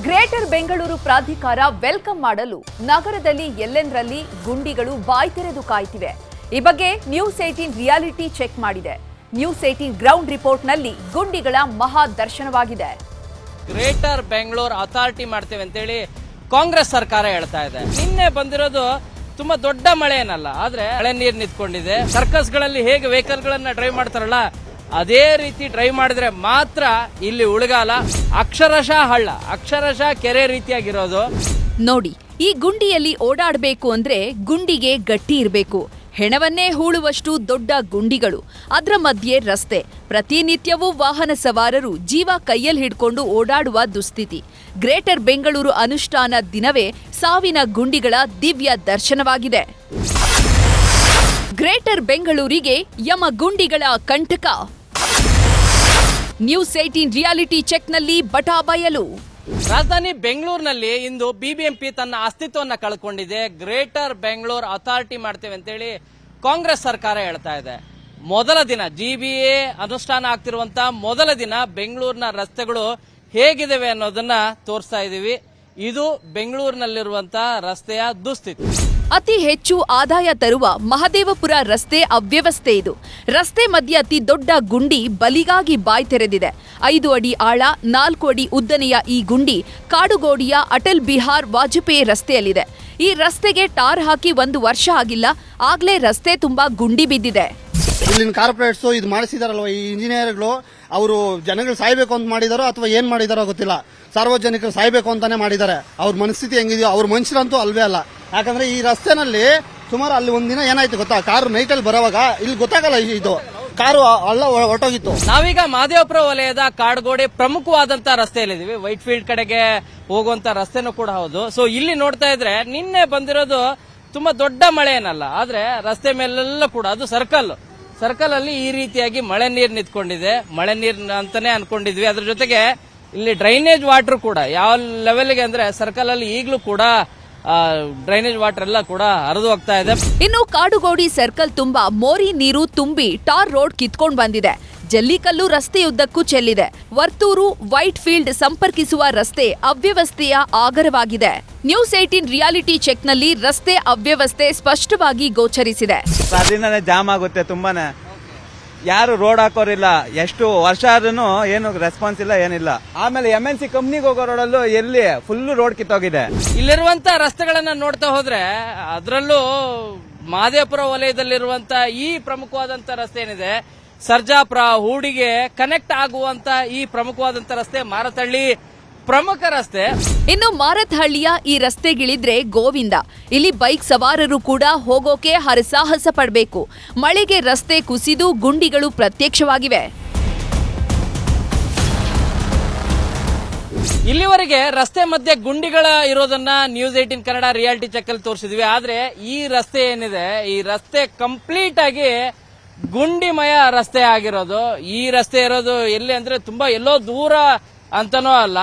Greater Bengaluru ಪ್ರಾಧಿಕಾರ welcome ಮಾಡಲು ನಗರದಲ್ಲಿ ಎಲ್ಲೆಂದರಲ್ಲಿ ಗುಂಡಿಗಳು ಬಾಯಿ ತೆರೆದು ಕಾಯ್ತಿವೆ. ಈ ಬಗ್ಗೆ ನ್ಯೂಸ್ 18 ರಿಯಾಲಿಟಿ ಚೆಕ್ ಮಾಡಿದೆ. ನ್ಯೂಸ್ 18 ಗ್ರೌಂಡ್ ರಿಪೋರ್ಟ್ನಲ್ಲಿ ಗುಂಡಿಗಳ ಮಹಾ ದರ್ಶನವಾಗಿದೆ. ಗ್ರೇಟರ್ ಬೆಂಗಳೂರು ಅಥಾರಿಟಿ ಮಾಡ್ತೇವೆ ಅಂತೇಳಿ ಕಾಂಗ್ರೆಸ್ ಸರ್ಕಾರ ಹೇಳ್ತಾ ಇದೆ. ನಿನ್ನೆ ಬಂದಿರೋದು ತುಂಬಾ ದೊಡ್ಡ ಮಳೆ ಏನಲ್ಲ, ಆದ್ರೆ ಮಳೆ ನೀರು ನಿಂತ್ಕೊಂಡಿದೆ. ಸರ್ಕಸ್ ಗಳಲ್ಲಿ ಹೇಗೆ ವೆಹಿಕಲ್ ಗಳನ್ನ ಡ್ರೈವ್ ಮಾಡ್ತಾರಲ್ಲ ಅದೇ ರೀತಿ ಡ್ರೈವ್ ಮಾಡಿದ್ರೆ ಮಾತ್ರ ಇಲ್ಲಿ ಉಳಗಾಲ. ಅಕ್ಷರಶಃ ಹಳ್ಳ, ಅಕ್ಷರಶಃ ಕೆರೆ ರೀತಿಯಾಗಿರೋದು. ನೋಡಿ, ಈ ಗುಂಡಿಯಲ್ಲಿ ಓಡಾಡಬೇಕು ಅಂದ್ರೆ ಗುಂಡಿಗೆ ಗಟ್ಟಿ ಇರಬೇಕು. ಹೆಣವನ್ನೇ ಹೂಳುವಷ್ಟು ದೊಡ್ಡ ಗುಂಡಿಗಳು, ಅದರ ಮಧ್ಯೆ ರಸ್ತೆ. ಪ್ರತಿನಿತ್ಯವೂ ವಾಹನ ಸವಾರರು ಜೀವ ಕೈಯಲ್ಲಿ ಹಿಡ್ಕೊಂಡು ಓಡಾಡುವ ದುಸ್ಥಿತಿ. ಗ್ರೇಟರ್ ಬೆಂಗಳೂರು ಅನುಷ್ಠಾನ ದಿನವೇ ಸಾವಿನ ಗುಂಡಿಗಳ ದಿವ್ಯ ದರ್ಶನವಾಗಿದೆ. ಗ್ರೇಟರ್ ಬೆಂಗಳೂರಿಗೆ ಯಮ ಗುಂಡಿಗಳ ಕಂಟಕ. ನ್ಯೂಸ್ 18 ರಿಯಾಲಿಟಿ ಚೆಕ್ನಲ್ಲಿ ಬಟಾಬಯಲು. ರಾಜಧಾನಿ ಬೆಂಗಳೂರಿನಲ್ಲಿ ಇಂದು ಬಿಬಿಎಂಪಿ ತನ್ನ ಅಸ್ತಿತ್ವವನ್ನು ಕಳ್ಕೊಂಡಿದೆ. ಗ್ರೇಟರ್ ಬೆಂಗಳೂರು ಅಥಾರಿಟಿ ಮಾಡ್ತೇವೆ ಅಂತೇಳಿ ಕಾಂಗ್ರೆಸ್ ಸರ್ಕಾರ ಹೇಳ್ತಾ ಇದೆ. ಮೊದಲ ದಿನ ಜಿಬಿಎ ಅನುಷ್ಠಾನ ಆಗ್ತಿರುವಂತಹ ಮೊದಲ ದಿನ ಬೆಂಗಳೂರಿನ ರಸ್ತೆಗಳು ಹೇಗಿವೆ ಅನ್ನೋದನ್ನ ತೋರಿಸ್ತಾ ಇದೀವಿ. ಇದು ಬೆಂಗಳೂರಿನಲ್ಲಿರುವಂತಹ ರಸ್ತೆಯ ದುಸ್ಥಿತಿ. ಅತಿ ಹೆಚ್ಚು ಆದಾಯ ತರುವ ಮಹದೇವಪುರ ರಸ್ತೆ ಅವ್ಯವಸ್ಥೆ ಇದು. ರಸ್ತೆ ಮಧ್ಯೆ ಅತಿ ದೊಡ್ಡ ಗುಂಡಿ ಬಲಿಗಾಗಿ ಬಾಯಿ ತೆರೆದಿದೆ. 5 ಅಡಿ ಆಳ, 4 ಅಡಿ ಉದ್ದನೆಯ ಈ ಗುಂಡಿ ಕಾಡುಗೋಡಿಯ ಅಟಲ್ ಬಿಹಾರ್ ವಾಜಪೇಯಿ ರಸ್ತೆಯಲ್ಲಿದೆ. ಈ ರಸ್ತೆಗೆ ಟಾರ್ ಹಾಕಿ 1 ವರ್ಷ ಆಗಿಲ್ಲ, ಆಗ್ಲೇ ರಸ್ತೆ ತುಂಬಾ ಗುಂಡಿ ಬಿದ್ದಿದೆ. ಇಲ್ಲಿನ ಕಾರ್ಪೊರೇಟ್ಸ್ ಇದು ಮಾಡಿಸಿದಾರಲ್ವ, ಈ ಇಂಜಿನಿಯರ್ಗಳು ಅವರು ಜನಗಳು ಸಾಯ್ಬೇಕು ಅಂತ ಮಾಡಿದಾರೋ ಅಥವಾ ಏನ್ ಮಾಡಿದಾರೋ ಗೊತ್ತಿಲ್ಲ. ಸಾರ್ವಜನಿಕರು ಸಾಯ್ಬೇಕು ಅಂತಾನೆ ಮಾಡಿದ್ದಾರೆ. ಅವ್ರ ಮನಸ್ಥಿತಿ ಹೆಂಗಿದೆಯೋ, ಅವ್ರ ಮನುಷ್ಯರಂತೂ ಅಲ್ವೇ ಅಲ್ಲ. ಯಾಕಂದ್ರೆ ಈ ರಸ್ತೆನಲ್ಲಿ ಸುಮಾರು ಅಲ್ಲಿ ಒಂದಿನ ಏನಾಯ್ತು ಗೊತ್ತಾ, ಕಾರು ನೈಟಲ್ಲಿ ಬರೋವಾಗ ಇಲ್ಲಿ ಗೊತ್ತಾಗಲ್ಲ, ಇದು ಕಾರು ಅಲ್ಲ ಹೊರಟೋಗಿತ್ತು. ನಾವೀಗ ಮಹದೇವಪುರ ವಲಯದ ಕಾಡುಗೋಡಿ ಪ್ರಮುಖವಾದಂತಹ ರಸ್ತೆಯಲ್ಲಿದ್ದೀವಿ. ವೈಟ್ ಫೀಲ್ಡ್ ಕಡೆಗೆ ಹೋಗುವಂತ ರಸ್ತೆನೂ ಕೂಡ ಹೌದು. ಸೊ ಇಲ್ಲಿ ನೋಡ್ತಾ ಇದ್ರೆ ನಿನ್ನೆ ಬಂದಿರೋದು ತುಂಬಾ ದೊಡ್ಡ ಮಳೆ ಏನಲ್ಲ, ಆದ್ರೆ ರಸ್ತೆ ಮೇಲೆಲ್ಲ ಕೂಡ ಅದು ಸರ್ಕಲ್ ಅಲ್ಲಿ ಈ ರೀತಿಯಾಗಿ ಮಳೆ ನೀರು ನಿಂತ್ಕೊಂಡಿದೆ. ಮಳೆ ನೀರು ಅಂತಾನೆ ಅನ್ಕೊಂಡಿದ್ವಿ. ಅದ್ರ ಜೊತೆಗೆ ಇಲ್ಲಿ ಡ್ರೈನೇಜ್ ವಾಟರ್ ಕೂಡ ಯಾವ ಲೆವೆಲ್ಗೆ ಅಂದ್ರೆ ಸರ್ಕಲ್ ಅಲ್ಲಿ ಈಗಲೂ ಕೂಡ ಡ್ರೈನೇಜ್ ವಾಟರ್ ಎಲ್ಲ ಕೂಡ ಹರಿದು ಹೋಗ್ತಾ ಇದೆ. ಇನ್ನು ಕಾಡುಗೋಡಿ ಸರ್ಕಲ್ ತುಂಬಾ ಮೋರಿ ನೀರು ತುಂಬಿ ಟಾರ್ ರೋಡ್ ಕಿತ್ಕೊಂಡು ಬಂದಿದೆ. ಜಲ್ಲಿಕಲ್ಲು ರಸ್ತೆಯುದ್ದಕ್ಕೂ ಚೆಲ್ಲಿದೆ. ವರ್ತೂರು ವೈಟ್ ಫೀಲ್ಡ್ ಸಂಪರ್ಕಿಸುವ ರಸ್ತೆ ಅವ್ಯವಸ್ಥೆಯ ಆಗರವಾಗಿದೆ. ನ್ಯೂಸ್ 18 ರಿಯಾಲಿಟಿ ಚೆಕ್ನಲ್ಲಿ ರಸ್ತೆ ಅವ್ಯವಸ್ಥೆ ಸ್ಪಷ್ಟವಾಗಿ ಗೋಚರಿಸಿದೆ. ಅದರಿಂದನೇ ಜಾಮ್ ಆಗುತ್ತೆ ತುಂಬಾನೇ. ಯಾರು ರೋಡ್ ಹಾಕೋರಿಲ್ಲ, ಎಷ್ಟು ವರ್ಷ ಆದ್ರೂ ಏನು ರೆಸ್ಪಾನ್ಸ್ ಇಲ್ಲ, ಏನಿಲ್ಲ. ಆಮೇಲೆ MNC ಕಂಪ್ನಿಗೆ ಹೋಗೋ ರೋಡಲ್ಲೂ ಎಲ್ಲಿ ಫುಲ್ ರೋಡ್ ಕಿತ್ತೋಗಿದೆ. ಇಲ್ಲಿರುವಂತ ರಸ್ತೆಗಳನ್ನ ನೋಡ್ತಾ ಹೋದ್ರೆ ಅದರಲ್ಲೂ ಮಹದೇವಪುರ ವಲಯದಲ್ಲಿರುವಂತ ಈ ಪ್ರಮುಖವಾದಂತ ರಸ್ತೆ ಏನಿದೆ, ಸರ್ಜಾಪುರ ಹೂಡಿಗೆ ಕನೆಕ್ಟ್ ಆಗುವಂತ ಈ ಪ್ರಮುಖವಾದಂತ ರಸ್ತೆ ಮಾರತಹಳ್ಳಿ ಪ್ರಮುಖ ರಸ್ತೆ. ಇನ್ನು ಮಾರತಹಳ್ಳಿಯ ಈ ರಸ್ತೆಗಿಳಿದ್ರೆ ಗೋವಿಂದ. ಇಲ್ಲಿ ಬೈಕ್ ಸವಾರರು ಕೂಡ ಹೋಗೋಕೆ ಹರಸಾಹಸ ಪಡಬೇಕು. ಮಳೆಗೆ ರಸ್ತೆ ಕುಸಿದು ಗುಂಡಿಗಳು ಪ್ರತ್ಯಕ್ಷವಾಗಿವೆ. ಇಲ್ಲಿವರೆಗೆ ರಸ್ತೆ ಮಧ್ಯೆ ಗುಂಡಿಗಳ ಇರೋದನ್ನ ನ್ಯೂಸ್ 18 ಕನ್ನಡ ರಿಯಾಲಿಟಿ ಚೆಕ್ ಅಲ್ಲಿ ತೋರಿಸಿದ್ವಿ. ಆದ್ರೆ ಈ ರಸ್ತೆ ಏನಿದೆ, ಈ ರಸ್ತೆ ಕಂಪ್ಲೀಟ್ ಆಗಿ ಗುಂಡಿಮಯ ರಸ್ತೆ ಆಗಿರೋದು. ಈ ರಸ್ತೆ ಇರೋದು ಎಲ್ಲಿ ಅಂದ್ರೆ ತುಂಬಾ ಎಲ್ಲೋ ದೂರ ಅಂತನೂ ಅಲ್ಲ,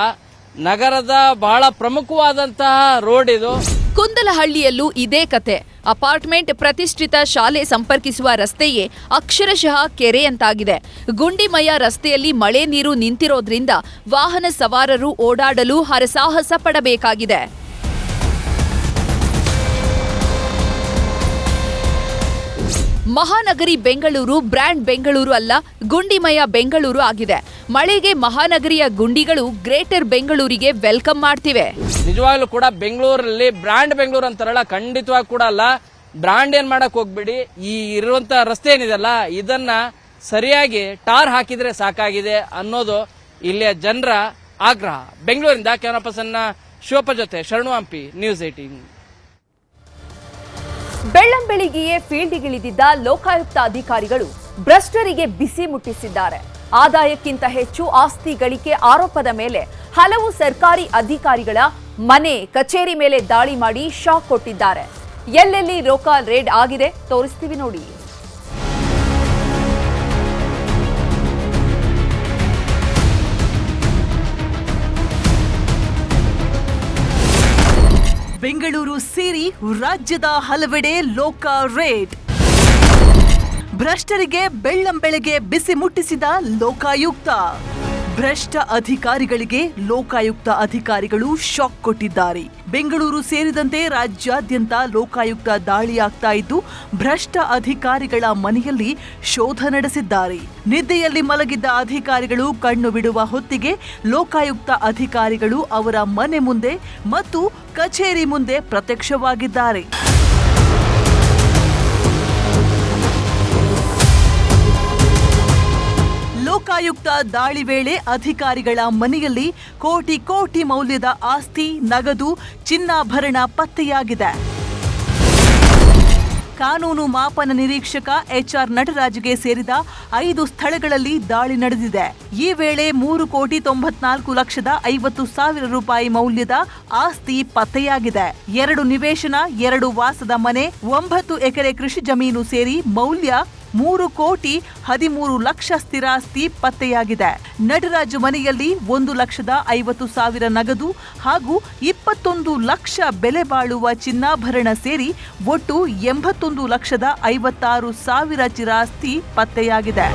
ನಗರದ ಬಹಳ ಪ್ರಮುಖವಾದಂತಹ ರೋಡ್ ಇದು. ಕುಂದಲಹಳ್ಳಿಯಲ್ಲೂ ಇದೇ ಕತೆ. ಅಪಾರ್ಟ್ಮೆಂಟ್, ಪ್ರತಿಷ್ಠಿತ ಶಾಲೆ ಸಂಪರ್ಕಿಸುವ ರಸ್ತೆಯೇ ಅಕ್ಷರಶಃ ಕೆರೆಯಂತಾಗಿದೆ. ಗುಂಡಿಮಯ ರಸ್ತೆಯಲ್ಲಿ ಮಳೆ ನೀರು ನಿಂತಿರೋದ್ರಿಂದ ವಾಹನ ಸವಾರರು ಓಡಾಡಲು ಹರಸಾಹಸ ಪಡಬೇಕಾಗಿದೆ. ಮಹಾನಗರಿ ಬೆಂಗಳೂರು ಬ್ರ್ಯಾಂಡ್ ಬೆಂಗಳೂರು ಅಲ್ಲ, ಗುಂಡಿಮಯ ಬೆಂಗಳೂರು ಆಗಿದೆ. ಮಳೆಗೆ ಮಹಾನಗರಿಯ ಗುಂಡಿಗಳು ಗ್ರೇಟರ್ ಬೆಂಗಳೂರಿಗೆ ವೆಲ್ಕಮ್ ಮಾಡ್ತಿವೆ. ನಿಜವಾಗ್ಲೂ ಕೂಡ ಬೆಂಗಳೂರಲ್ಲಿ ಬ್ರ್ಯಾಂಡ್ ಬೆಂಗಳೂರು ಅಂತಾರಲ್ಲ, ಖಂಡಿತವಾಗಿ ಕೂಡ ಅಲ್ಲ. ಬ್ರ್ಯಾಂಡ್ ಏನ್ ಮಾಡಕ್ ಹೋಗ್ಬೇಡಿ. ಈ ಇರುವಂತ ರಸ್ತೆ ಏನಿದೆಲ್ಲ ಇದನ್ನ ಸರಿಯಾಗಿ ಟಾರ್ ಹಾಕಿದ್ರೆ ಸಾಕಾಗಿದೆ ಅನ್ನೋದು ಇಲ್ಲಿಯ ಜನರ ಆಗ್ರಹ. ಬೆಂಗಳೂರಿಂದ ಕ್ಯಾಮರಾ ಪರ್ಸನ್ ಶಿವಪ್ಪ ಜೊತೆ ಶರಣು ಹಂಪಿ, ನ್ಯೂಸ್ 18. ಬೆಳ್ಳಂಬೆಳಿಗ್ಗೆಯೇ ಫೀಲ್ಡ್ಗಿಳಿದಿದ್ದ ಲೋಕಾಯುಕ್ತ ಅಧಿಕಾರಿಗಳು ಭ್ರಷ್ಟರಿಗೆ ಬಿಸಿ ಮುಟ್ಟಿಸಿದ್ದಾರೆ. ಆದಾಯಕ್ಕಿಂತ ಹೆಚ್ಚು ಆಸ್ತಿ ಗಳಿಕೆ ಆರೋಪದ ಮೇಲೆ ಹಲವು ಸರ್ಕಾರಿ ಅಧಿಕಾರಿಗಳ ಮನೆ, ಕಚೇರಿ ಮೇಲೆ ದಾಳಿ ಮಾಡಿ ಶಾಕ್ ಕೊಟ್ಟಿದ್ದಾರೆ. ಎಲ್ಲೆಲ್ಲಿ ಲೋಕಲ್ ರೇಡ್ ಆಗಿದೆ ತೋರಿಸ್ತೀವಿ ನೋಡಿ. ಬೆಂಗಳೂರು ಸೇರಿ ರಾಜ್ಯದ ಹಲವೆಡೆ ಲೋಕ ರೇಡ್. ಭ್ರಷ್ಟರಿಗೆ ಬೆಳ್ಳಂಬೆಳಗ್ಗೆ ಬಿಸಿ ಮುಟ್ಟಿಸಿದ ಲೋಕಾಯುಕ್ತ. ಭ್ರಷ್ಟ ಅಧಿಕಾರಿಗಳಿಗೆ ಲೋಕಾಯುಕ್ತ ಅಧಿಕಾರಿಗಳು ಶಾಕ್ ಕೊಟ್ಟಿದ್ದಾರೆ. ಬೆಂಗಳೂರು ಸೇರಿದಂತೆ ರಾಜ್ಯಾದ್ಯಂತ ಲೋಕಾಯುಕ್ತ ದಾಳಿಯಾಗ್ತಾ ಇದ್ದು, ಭ್ರಷ್ಟ ಅಧಿಕಾರಿಗಳ ಮನೆಯಲ್ಲಿ ಶೋಧ ನಡೆಸಿದ್ದಾರೆ. ನಿದ್ದೆಯಲ್ಲಿ ಮಲಗಿದ್ದ ಅಧಿಕಾರಿಗಳು ಕಣ್ಣು ಬಿಡುವ ಹೊತ್ತಿಗೆ ಲೋಕಾಯುಕ್ತ ಅಧಿಕಾರಿಗಳು ಅವರ ಮನೆ ಮುಂದೆ ಮತ್ತು ಕಚೇರಿ ಮುಂದೆ ಪ್ರತ್ಯಕ್ಷವಾಗಿದ್ದಾರೆ. ಲೋಕಾಯುಕ್ತ ದಾಳಿ ವೇಳೆ ಅಧಿಕಾರಿಗಳ ಮನೆಯಲ್ಲಿ ಕೋಟಿ ಕೋಟಿ ಮೌಲ್ಯದ ಆಸ್ತಿ, ನಗದು, ಚಿನ್ನಾಭರಣ ಪತ್ತೆಯಾಗಿದೆ. ಕಾನೂನು ಮಾಪನ ನಿರೀಕ್ಷಕ HR ನಟರಾಜ್ಗೆ ಸೇರಿದ 5 ಸ್ಥಳಗಳಲ್ಲಿ ದಾಳಿ ನಡೆದಿದೆ. ಈ ವೇಳೆ 3,94,50,000 ರೂಪಾಯಿ ಮೌಲ್ಯದ ಆಸ್ತಿ ಪತ್ತೆಯಾಗಿದೆ. 2 ನಿವೇಶನ, 2 ವಾಸದ ಮನೆ, 9 ಎಕರೆ ಕೃಷಿ ಜಮೀನು ಸೇರಿ ಮೌಲ್ಯ 3,13,00,000 ಸ್ಥಿರಾಸ್ತಿ ಪತ್ತೆಯಾಗಿದೆ. ನಟರಾಜ್ ಮನೆಯಲ್ಲಿ 1,50,000 ನಗದು ಹಾಗೂ 21 ಲಕ್ಷ ಬೆಲೆ ಬಾಳುವ ಚಿನ್ನಾಭರಣ ಸೇರಿ ಒಟ್ಟು 81,56,000 ಚಿರಾಸ್ತಿ ಪತ್ತೆಯಾಗಿದೆ.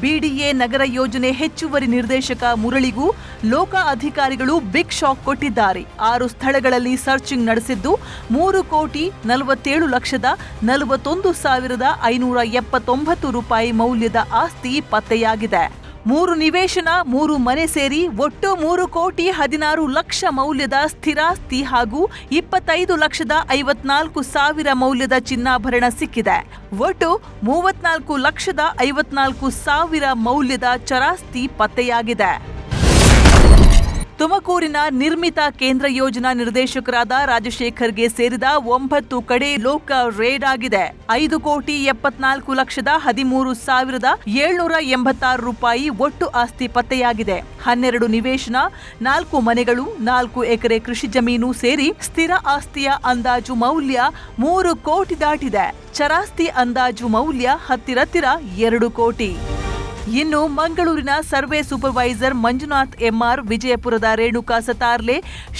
BDA ನಗರ ಯೋಜನೆ ಹೆಚ್ಚುವರಿ ನಿರ್ದೇಶಕ ಮುರಳಿಗೂ ಲೋಕ ಅಧಿಕಾರಿಗಳು ಬಿಗ್ ಶಾಕ್ ಕೊಟ್ಟಿದ್ದಾರೆ. 6 ಸ್ಥಳಗಳಲ್ಲಿ ಸರ್ಚಿಂಗ್ ನಡೆಸಿದ್ದು 3,47,41,579 ರೂಪಾಯಿ ಮೌಲ್ಯದ ಆಸ್ತಿ ಪತ್ತೆಯಾಗಿದೆ. 3 ನಿವೇಶನ, 3 ಮನೆ ಸೇರಿ ಒಟ್ಟು 3,16,00,000 ಮೌಲ್ಯದ ಸ್ಥಿರಾಸ್ತಿ ಹಾಗೂ 25,54,000 ಮೌಲ್ಯದ ಚಿನ್ನಾಭರಣ ಸಿಕ್ಕಿದೆ. ಒಟ್ಟು 34,54,000 ಮೌಲ್ಯದ ಚರಾಸ್ತಿ ಪತ್ತೆಯಾಗಿದೆ. ತುಮಕೂರಿನ ನಿರ್ಮಿತ ಕೇಂದ್ರ ಯೋಜನಾ ನಿರ್ದೇಶಕರಾದ ರಾಜಶೇಖರ್ಗೆ ಸೇರಿದ 9 ಕಡೆ ಲೋಕ ರೇಡ್ ಆಗಿದೆ. 5,74,13,786 ರೂಪಾಯಿ ಒಟ್ಟು ಆಸ್ತಿ ಪತ್ತೆಯಾಗಿದೆ. 12 ನಿವೇಶನ, 4 ಮನೆಗಳು, 4 ಎಕರೆ ಕೃಷಿ ಜಮೀನು ಸೇರಿ ಸ್ಥಿರ ಆಸ್ತಿಯ ಅಂದಾಜು ಮೌಲ್ಯ 3 ಕೋಟಿ ದಾಟಿದೆ. ಚರಾಸ್ತಿ ಅಂದಾಜು ಮೌಲ್ಯ ಹತ್ತಿರ 2 ಕೋಟಿ. ಇನ್ನು ಮಂಗಳೂರಿನ ಸರ್ವೆ ಸೂಪರ್ವೈಸರ್ ಮಂಜುನಾಥ್ MR, ವಿಜಯಪುರದ ರೇಣುಕಾ ಸತಾರ್ಲೆ,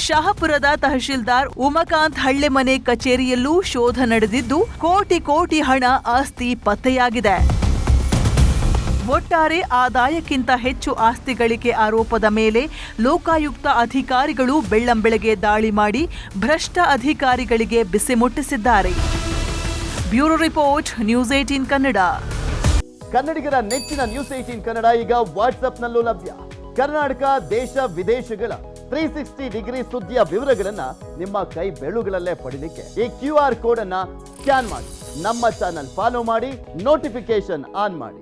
ಶಹಾಪುರದ ತಹಶೀಲ್ದಾರ್ ಉಮಾಕಾಂತ್ ಹಳ್ಳೆಮನೆ ಕಚೇರಿಯಲ್ಲೂ ಶೋಧ ನಡೆದಿದ್ದು, ಕೋಟಿ ಕೋಟಿ ಹಣ ಆಸ್ತಿ ಪತ್ತೆಯಾಗಿದೆ. ಒಟ್ಟಾರೆ ಆದಾಯಕ್ಕಿಂತ ಹೆಚ್ಚು ಆಸ್ತಿ ಗಳಿಕೆ ಆರೋಪದ ಮೇಲೆ ಲೋಕಾಯುಕ್ತ ಅಧಿಕಾರಿಗಳು ಬೆಳ್ಳಂಬೆಳಗ್ಗೆ ದಾಳಿ ಮಾಡಿ ಭ್ರಷ್ಟ ಅಧಿಕಾರಿಗಳಿಗೆ ಬಿಸಿ ಮುಟ್ಟಿಸಿದ್ದಾರೆ. Bureau report, news 18 Kannada. ಕನ್ನಡಿಗರ ನೆಚ್ಚಿನ ನ್ಯೂಸ್ 18 ಕನ್ನಡ ಈಗ ವಾಟ್ಸ್ಆಪ್ನಲ್ಲೂ ಲಭ್ಯ. ಕರ್ನಾಟಕ, ದೇಶ ವಿದೇಶಗಳ 360 ಡಿಗ್ರಿ ಸುದ್ದಿಯ ವಿವರಗಳನ್ನ ನಿಮ್ಮ ಕೈ ಬೆರಳುಗಳಲ್ಲೇ ಪಡಿಲಿಕ್ಕೆ ಈ QR ಕೋಡ್ ಅನ್ನ ಸ್ಕ್ಯಾನ್ ಮಾಡಿ, ನಮ್ಮ ಚಾನಲ್ ಫಾಲೋ ಮಾಡಿ, ನೋಟಿಫಿಕೇಶನ್ ಆನ್ ಮಾಡಿ.